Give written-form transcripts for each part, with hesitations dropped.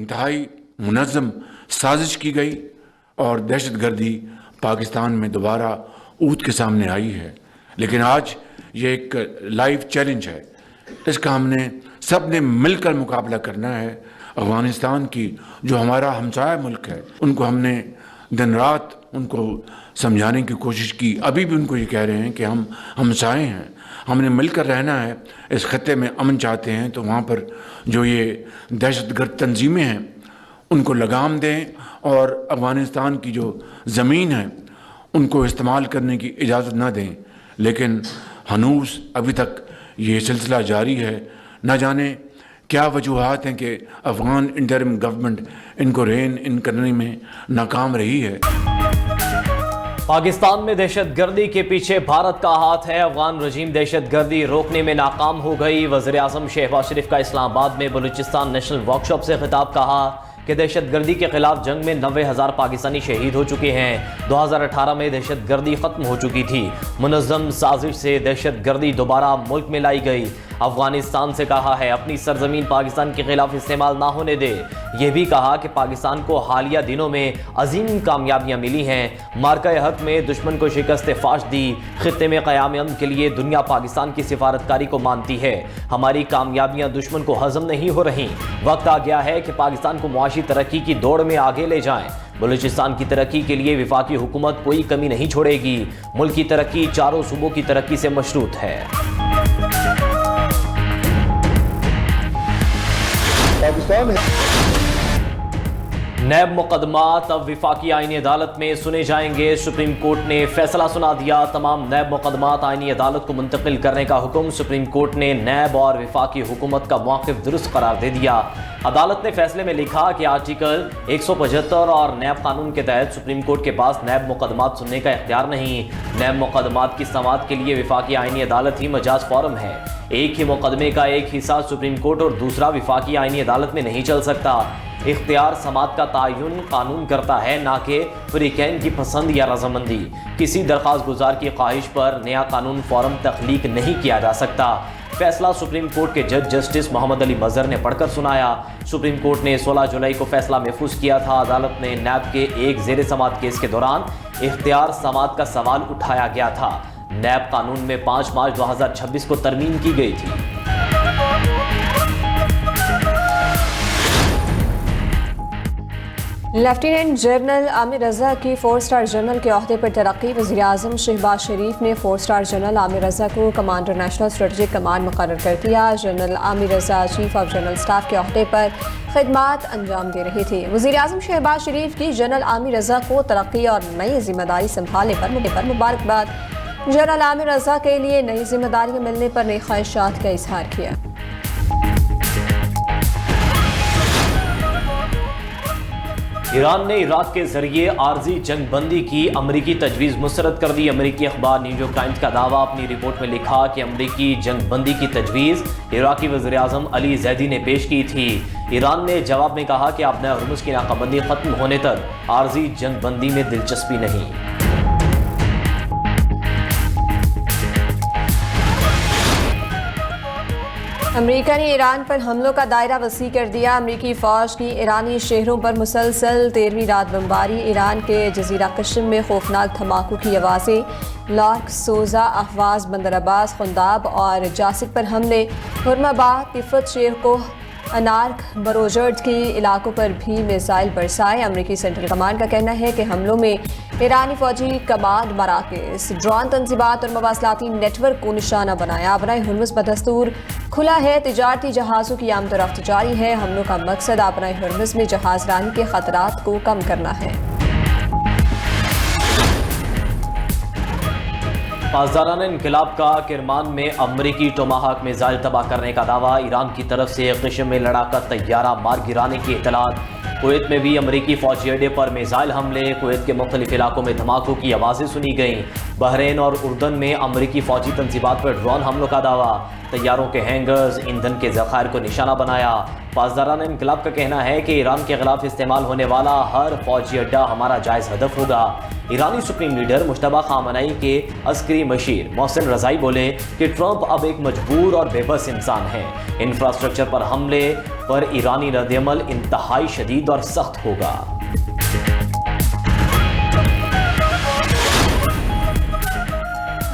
इंतहाई मुनज़्ज़म साजिश की गई और दहशतगर्दी पाकिस्तान में दोबारा ऊद के सामने आई है। लेकिन आज ये एक लाइव चैलेंज है, इसका हमने सब ने मिलकर मुकाबला करना है। अफ़गानिस्तान की जो हमारा हमसाया मुल्क है, उनको हमने दिन रात उनको समझाने की कोशिश की। अभी भी उनको ये कह रहे हैं कि हम हमसाए हैं, हमने मिलकर रहना है। इस खत्ते में अमन चाहते हैं तो वहाँ पर जो ये दहशतगर्द तंजीमें हैं उनको लगाम दें और अफ़गानिस्तान की जो ज़मीन है उनको इस्तेमाल करने की इजाज़त ना दें। लेकिन हनूस अभी तक ये सिलसिला जारी है। न जाने क्या वजूहात हैं कि अफ़गान इंटरिम गवर्नमेंट इनको रेन इन करने में नाकाम रही है। पाकिस्तान में दहशतगर्दी के पीछे भारत का हाथ है। अफगान रजीम दहशतगर्दी रोकने में नाकाम हो गई। वज़ीर आज़म शहबाज शरीफ का इस्लामाबाद में बलूचिस्तान नेशनल वर्कशॉप से खिताब। कहा कि दहशतगर्दी के खिलाफ जंग में 90,000 पाकिस्तानी शहीद हो चुके हैं। 2018 में दहशतगर्दी खत्म हो चुकी थी। मुनज़्ज़म साजिश से दहशतगर्दी दोबारा मुल्क में लाई गई। अफगानिस्तान से कहा है अपनी सरजमीन पाकिस्तान के खिलाफ इस्तेमाल ना होने दे। यह भी कहा कि पाकिस्तान को हालिया दिनों में अजीम कामयाबियां मिली हैं। मार्का हक में दुश्मन को शिकस्त फाश दी। खित्ते में क़याम अमन के लिए दुनिया पाकिस्तान की सिफारतकारी को मानती है। हमारी कामयाबियां दुश्मन को हजम नहीं हो रही। वक्त आ गया है कि पाकिस्तान को मुआशी तरक्की की दौड़ में आगे ले जाएं। बलूचिस्तान की तरक्की के लिए विफाकी हुकूमत कोई कमी नहीं छोड़ेगी। मुल्क की तरक्की चारों सूबों की तरक्की से मशरूत है। पाकिस्तान नैब मुकदमात अब विफाकी आईनी अदालत में सुने जाएंगे। सुप्रीम कोर्ट ने फैसला सुना दिया। तमाम नैब मुकदमात आईनी अदालत को मुंतकिल करने का हुक्म। सुप्रीम कोर्ट ने नैब और विफाकी हुकूमत का मौक़िफ़ दुरुस्त करार दे दिया। अदालत ने फैसले में लिखा कि आर्टिकल 175 और नैब कानून के तहत सुप्रीम कोर्ट के पास नैब मुकदमात सुनने का इख्तियार नहीं। नैब मुकदमात की समाअत के लिए विफाकी आईनी अदालत ही मजाज फोरम है। एक ही मुकदमे का एक हिस्सा सुप्रीम कोर्ट और दूसरा विफाकी आईनी अदालत में नहीं चल सकता। इख्तियार समाअत का तयन कानून करता है, ना कि फरीकैन की पसंद या रजामंदी। किसी दरख्वास्त गुजार की ख्वाहिश पर नया कानून फौरन तख्लीक नहीं किया जा सकता। फैसला सुप्रीम कोर्ट के जज जस्टिस मोहम्मद अली मजहर ने पढ़कर सुनाया। सुप्रीम कोर्ट ने 16 जुलाई को फैसला महफूज किया था। अदालत ने नैब के एक ज़ेर समाअत केस के दौरान इख्तियार समाअत का सवाल उठाया गया था। नैब कानून में 5 मार्च 2026 को तरमीम की गई थी। लेफ्टिनेंट जनरल आमिर रजा की 4 स्टार जनरल के ओहदे पर तरक्की। वज़ीर आज़म शहबाज शरीफ ने 4 स्टार जनरल आमिर रजा को कमांडर नेशनल स्ट्रेटजिक कमांड मुकर्रर कर दिया। General Aamir Raza chief of general staff के ओहदे पर खिदमात अंजाम दे रहे थे। वज़ीर आज़म शहबाज शरीफ की जनरल आमिर रजा को तरक्की और नई जिम्मेदारी संभालने पर मुबारकबाद। जनरल आमिर रजा के लिए नई जिम्मेदारियाँ मिलने पर नई ख्वाहिशात का इजहार किया। ईरान ने इराक के जरिए आर्जी जंग बंदी की अमरीकी तजवीज़ मुस्तरद कर दी। अमरीकी अखबार न्यूयॉर्क टाइम्स का दावा अपनी रिपोर्ट में लिखा कि अमरीकी जंग बंदी की तजवीज़ इराकी वज़ीर आज़म अली ज़ैदी ने पेश की थी। ईरान ने जवाब में कहा कि अपने हुर्मुज़ की नाकाबंदी खत्म होने तक आर्जी जंग बंदी में दिलचस्पी नहीं। अमेरिका ने ईरान पर हमलों का दायरा वसी कर दिया। अमेरिकी फ़ौज की ईरानी शहरों पर मुसलसल 13वीं रात बमबारी। ईरान के जजीरा कश्म में खौफनाक धमाकों की आवाज़ें। लार्क, सोजा, अहवाज, बंदर अब्बास, खुंदाब और जासिक पर हमले। हुर्माबाद, तिफत, शेरकोह, अनार्क, बरोजर्द के इलाकों पर भी मिसाइल बरसाए। अमरीकी सेंट्रल कमांड का कहना है कि हमलों में ईरानी फौजी कमांड मराकज़, ड्रोन तंजीबात और मवासलाती नेटवर्क को निशाना बनाया। बनाए हुर्मुज़ बदस्तूर खुला है। तिजारती जहाज़ों की आमदोरफ्त जारी है। हमलों का मकसद अपना हुर्मुज़ में जहाज़ रानी के खतरात को कम करना है। पासदारान इनकलाब का किरमान में अमरीकी टोमाहाक मिसाइल तबाह करने का दावा। ईरान की तरफ से कश्म में लड़ाका तैयारा मार गिराने की इत्तलात। कुवैत में भी अमरीकी फौजी अड्डे पर मिसाइल हमले। कुवैत के मुख्तलिफ इलाकों में धमाकों की आवाज़ें सुनी गईं। बहरीन और उर्दन में अमरीकी फौजी तंजीबात पर ड्रोन हमलों का दावा। तैयारों के हैंगर्स, ईंधन के ज़खायर को निशाना बनाया। पासदारान इनकलाब का कहना है कि ईरान के खिलाफ इस्तेमाल होने वाला हर फौजी अड्डा हमारा जायज़ हदफ होगा। ईरानी सुप्रीम लीडर मुश्तबा खामनाई के अस्करी मशीर मोहसिन रज़ाई बोले कि ट्रंप अब एक मजबूर और बेबस इंसान है। इंफ्रास्ट्रक्चर पर हमले पर ईरानी रद्दअमल इंतहाई शदीद और सख्त होगा।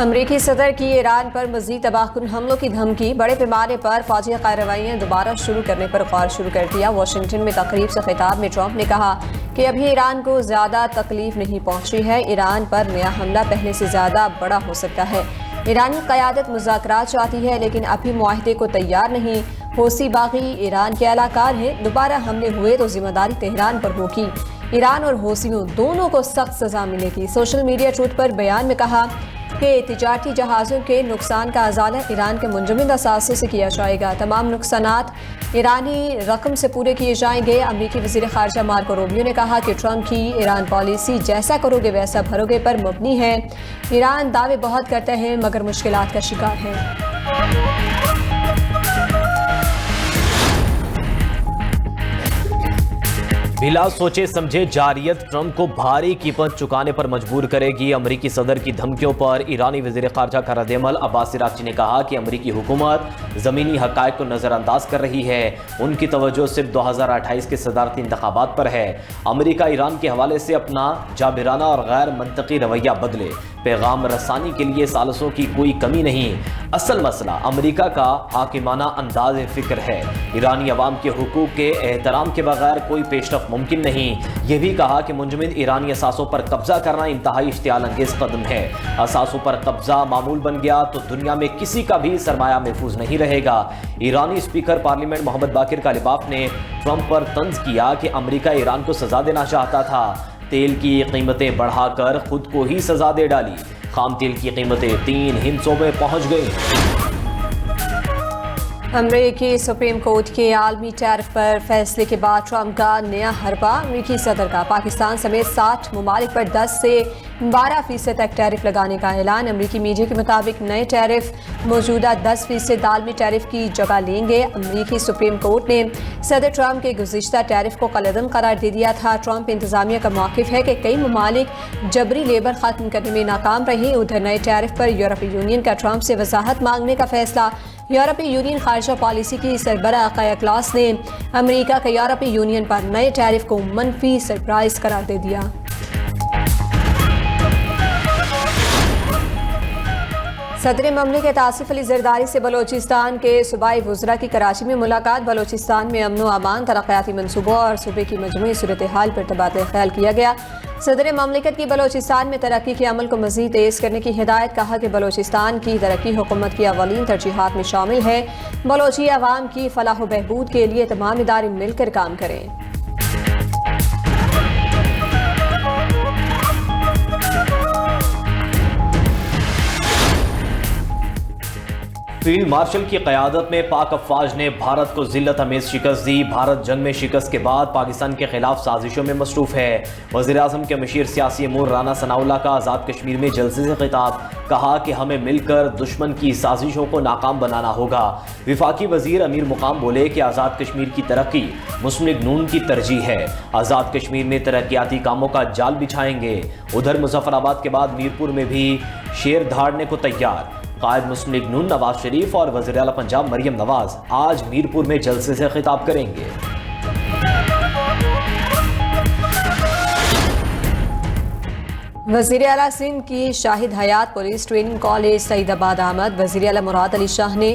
अमरीकी सदर की ईरान पर मज़ीद तबाहकुन हमलों की धमकी। बड़े पैमाने पर फौजी कार्रवाइयाँ दोबारा शुरू करने पर गौर शुरू कर दिया। वाशिंगटन में तकरीब से खिताब में ट्रंप ने कहा कि अभी ईरान को ज़्यादा तकलीफ नहीं पहुँची है। ईरान पर नया हमला पहले से ज़्यादा बड़ा हो सकता है। ईरानी क़यादत मुज़ाकरात चाहती है लेकिन अभी मुआहदे को तैयार नहीं। हौसी बागी ईरान के अलाकार हैं। दोबारा हमले हुए तो जिम्मेदारी तेहरान पर होगी। ईरान और हौसियों दोनों को सख्त सज़ा मिलेगी। सोशल मीडिया ट्रूथ पर बयान में कहा कि तिजारती जहाज़ों के नुकसान का अजाला ईरान के मुंजमद असासे से किया जाएगा। तमाम नुकसानात ईरानी रकम से पूरे किए जाएंगे। अमरीकी वज़ीर ख़ारजा मार्को रूबियो ने कहा कि ट्रंप की ईरान पॉलिसी जैसा करोगे वैसा भरोगे पर मबनी है। ईरान दावे बहुत करते हैं मगर मुश्किलात का शिकार है। बिला सोचे समझे जारियत ट्रंप को भारी कीमत चुकाने पर मजबूर करेगी। अमरीकी सदर की धमकियों पर ईरानी वज़ीर ख़ारजा का रद्दअमल। अब्बास इराक़ची ने कहा कि अमरीकी हुकूमत ज़मीनी हक़ाइक़ को नज़रअंदाज कर रही है। उनकी तवज्जो सिर्फ 2028 के सदारती इंतख़ाबात पर है। अमरीका ईरान के हवाले से अपना जाबिराना और गैर मंतकी रवैया बदले। पैगाम रसानी के लिए सालसों की कोई कमी नहीं। असल मसला अमरीका का हाकिमाना अंदाज फ़िक्र है। ईरानी अवाम के हुकूक के एहतराम के बगैर कोई पेशरफ मुमकिन नहीं। यह भी कहा कि मुंजमद ईरानी असासों पर कब्जा करना इंतहाई इश्तियाल अंगेज कदम है। असासों पर कब्जा मामूल बन गया तो दुनिया में किसी का भी सरमाया महफूज नहीं रहेगा। ईरानी स्पीकर पार्लियामेंट मोहम्मद बाकिर कालिबाफ ने ट्रंप पर तंज किया कि अमरीका ईरान को सजा देना चाहता था। तेल की कीमतें बढ़ाकर खुद को ही सजा दे डाली। खाम तेल की कीमतें 3 हिस्सों में पहुंच गई। अमरीकी सुप्रीम कोर्ट के आलमी टैरिफ पर फैसले के बाद ट्रंप का नया हरबा। अमरीकी सदर का पाकिस्तान समेत 60 ममालिक पर 10 से 12% तक टैरिफ लगाने का ऐलान। अमरीकी मीडिया के मुताबिक नए टैरिफ मौजूदा 10% आलमी टैरिफ की जगह लेंगे। अमरीकी सुप्रीम कोर्ट ने सदर ट्रंप के गुज़िश्ता टैरिफ को कलअदम करार दे दिया था। ट्रंप इंतजामिया का मौक़िफ़ है कि कई ममालिक जबरी लेबर ख़त्म करने में नाकाम रहे। उधर नए टैरिफ पर यूरोपीय यूनियन का ट्रंप से वजाहत मांगने का फैसला। यूरोपीय यूनियन खारजा पॉलिसी की सरबराह काया क्लास ने अमेरिका के यूरोपीय यूनियन पर नए टैरिफ को मनफी सरप्राइज करार दे दिया। सदर ममलिकत आसिफ अली जरदारी से बलोचिस्तान के सूबाई वज़रा की कराची में मुलाकात। बलोचिस्तान में अमन व अमान, तरक्याती मनसूबों और सूबे की मजमूई सूरत हाल पर तबादला ख्याल किया गया। सदर ममलिकत की बलोचिस्तान में तरक्की के अमल को मज़ीद तेज़ करने की हिदायत। कहा कि बलोचिस्तान की तरक्की हुकूमत की अवलीन तरजीहात में शामिल है। बलोची अवाम की फलाह व बहबूद के लिए तमाम इदारे मिलकर काम करें। फील्ड मार्शल की क़यादत में पाक अफवाज ने भारत को जिल्लत अमेज़ शिकस्त दी। भारत जंग में शिकस्त के बाद पाकिस्तान के खिलाफ साजिशों में मसरूफ़ है। वज़ीर आज़म के मशीर सियासी अमूर राना सनाउल्लाह का आज़ाद कश्मीर में जलसे से खिताब। कहा कि हमें मिलकर दुश्मन की साजिशों को नाकाम बनाना होगा। विफाकी वज़ीर अमीर मुकाम बोले कि आज़ाद कश्मीर की तरक्की मुस्लिम लीग नून की तरजीह है। आज़ाद कश्मीर में तरक्याती कामों का जाल बिछाएंगे। उधर मुजफ्फराबाद के बाद मीरपुर में भी शेर धाड़ने को तैयार। कायद मुस्लिम लीग नून नवाज शरीफ और वज़ीर आला पंजाब मरियम नवाज आज मीरपुर में जलसे से खिताब करेंगे। वज़ीर आला सिंध की शाहिद हयात पुलिस ट्रेनिंग कॉलेज सईदाबाद आमद। वज़ीर आला मुराद अली शाह ने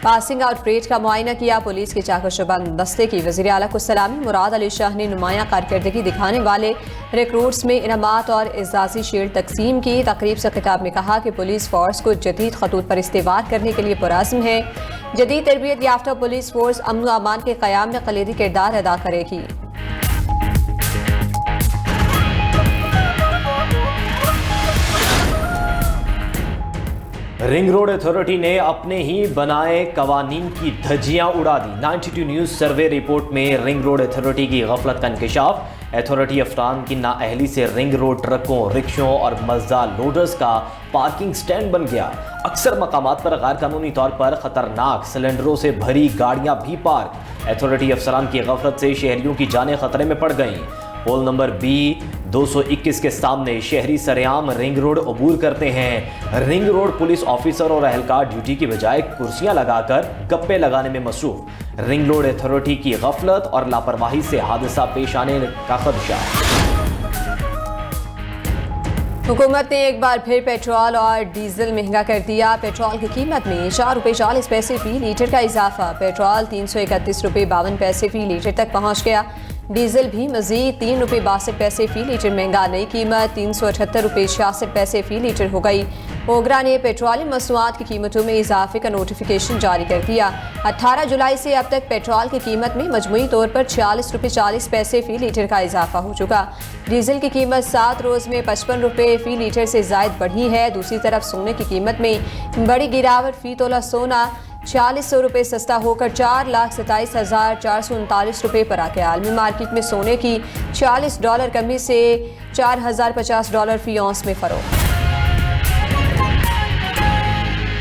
पासिंग आउट परेड का मुआयना किया। पुलिस के चाकरशुबा दस्ते की वज़ीर आला को सलामी। मुराद अली शाह ने नुमायां कारकर्दगी दिखाने वाले रिक्रूट्स में इनामात और एजाज़ी शील्ड तकसीम की। तकरीब से खिताब में कहा कि पुलिस फोर्स को जदीद खतूत पर इस्तेवार करने के लिए पुरअज़्म है। जदीद तरबियत याफ्ता पुलिस फोर्स अमन व अमान के क़याम में कलीदी किरदार अदा करेगी। रिंग रोड अथॉरिटी ने अपने ही बनाए कवानीन की धज्जियां उड़ा दी। 92 न्यूज़ सर्वे रिपोर्ट में रिंग रोड अथॉरिटी की गफलत का इंकशाफ। अथॉरिटी अफरान की नाअहली से रिंग रोड ट्रकों, रिक्शों और मज़दा लोडर्स का पार्किंग स्टैंड बन गया। अक्सर मकामात पर गैर कानूनी तौर पर खतरनाक सिलेंडरों से भरी गाड़ियां भी पार्क। अथॉरिटी अफसरान की गफलत से शहरियों की जानें खतरे में पड़ गईं। पोल नंबर B221 के सामने शहरी सरेआम रिंग रोड अबूर करते हैं। रिंग रोड पुलिस ऑफिसर और एहलकार ड्यूटी की बजाय कुर्सियां लगाकर गप्पे लगाने में मसरूफ। रिंग रोड अथॉरिटी की गफलत और लापरवाही से हादसा पेश आने का खदशा। हुकूमत ने एक बार फिर पेट्रोल और डीजल महंगा कर दिया। पेट्रोल की कीमत में 4 रुपये 40 पैसे फी लीटर का इजाफा। पेट्रोल 331 रुपये 52 पैसे फी लीटर तक पहुंच गया। डीजल भी मजीद 3 रुपये 62 पैसे फी लीटर महंगा। नई कीमत 378 रुपये 66 पैसे फी लीटर हो गई। ओगरा ने पेट्रोलियम मसनूआत की कीमतों में इजाफे का नोटिफिकेशन जारी कर दिया। 18 जुलाई से अब तक पेट्रोल की कीमत में मजमूई तौर पर 46 रुपये 40 पैसे फी लीटर का इजाफा हो चुका। डीजल की कीमत 7 रोज़ में 55 रुपये फी लीटर से जायद बढ़ी है। दूसरी तरफ सोने की कीमत में बड़ी गिरावट। फी तोला सोना 4600 रुपये सस्ता होकर 4,27,439 रुपये पर आ गया। आलमी मार्केट में सोने की $40 कमी से $4050 फी औंस में फरोख्त।